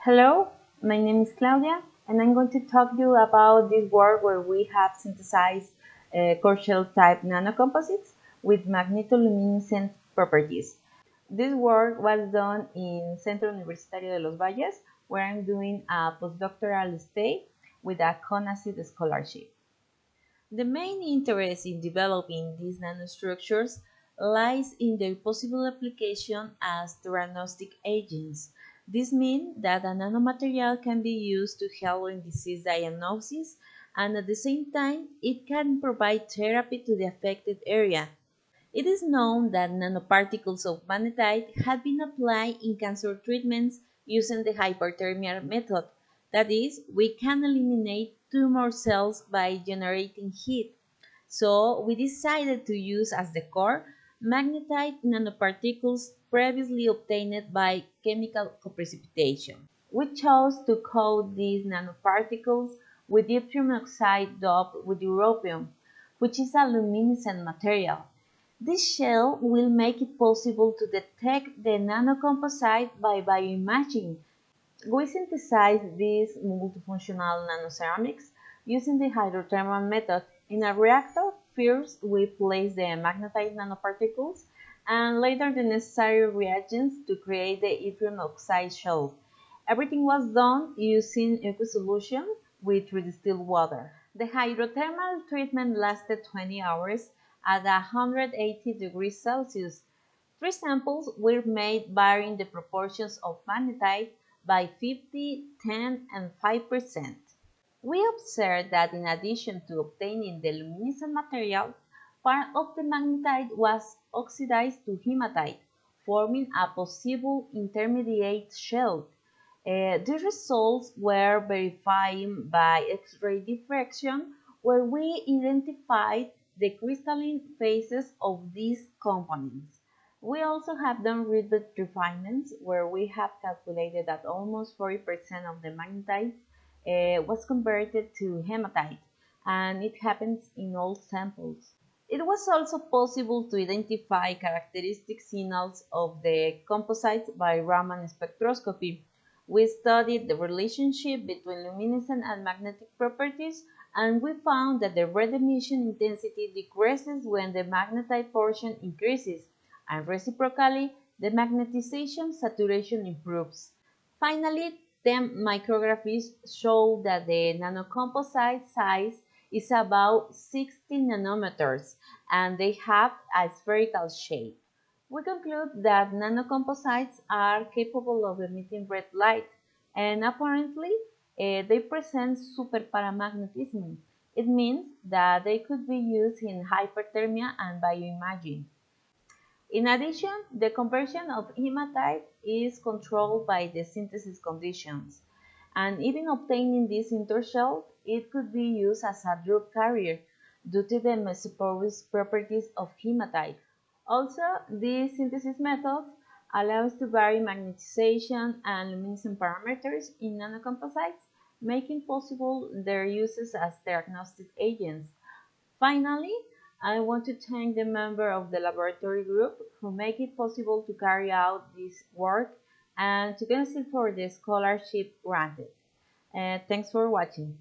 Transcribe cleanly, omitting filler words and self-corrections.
Hello, my name is Claudia, and I'm going to talk to you about this work where we have synthesized core shell type nanocomposites with magnetoluminescent properties. This work was done in Centro Universitario de los Valles, where I'm doing a postdoctoral stay with a CONACYT scholarship. The main interest in developing these nanostructures lies in their possible application as theranostic agents. This means that a nanomaterial can be used to help in disease diagnosis, and at the same time it can provide therapy to the affected area. It is known that nanoparticles of magnetite have been applied in cancer treatments using the hyperthermia method. That is, we can eliminate tumor cells by generating heat. So we decided to use as the core magnetite nanoparticles previously obtained by chemical coprecipitation. We chose to coat these nanoparticles with yttrium oxide doped with europium, which is a luminescent material. This shell will make it possible to detect the nanocomposite by bioimaging. We synthesize these multifunctional nanoceramics using the hydrothermal method. In a reactor, first we place the magnetite nanoparticles and later the necessary reagents to create the yttrium oxide shell. Everything was done using aqueous solution with redistilled water. The hydrothermal treatment lasted 20 hours at 180 degrees Celsius. 3 samples were made varying the proportions of magnetite by 50, 10, and 5%. We observed that in addition to obtaining the luminescent material, part of the magnetite was oxidized to hematite, forming a possible intermediate shell. The results were verified by X-ray diffraction, where we identified the crystalline phases of these components. We also have done Ribet refinements, where we have calculated that almost 40% of the magnetite was converted to hematite, and it happens in all samples. It was also possible to identify characteristic signals of the composites by Raman spectroscopy. We studied the relationship between luminescent and magnetic properties, and we found that the red emission intensity decreases when the magnetite portion increases, and reciprocally, the magnetization saturation improves. Finally, 10 micrographies show that the nanocomposite size is about 60 nanometers, and they have a spherical shape. We conclude that nanocomposites are capable of emitting red light, and apparently they present superparamagnetism. It means that they could be used in hyperthermia and bioimaging. In addition, the conversion of hematite is controlled by the synthesis conditions, and even obtaining this intershell, it could be used as a drug carrier due to the mesoporous properties of hematite. Also, these synthesis methods allow us to vary magnetization and luminescence parameters in nanocomposites, making possible their uses as diagnostic agents. Finally, I want to thank the member of the laboratory group who make it possible to carry out this work and to consider for the scholarship granted. Thanks for watching.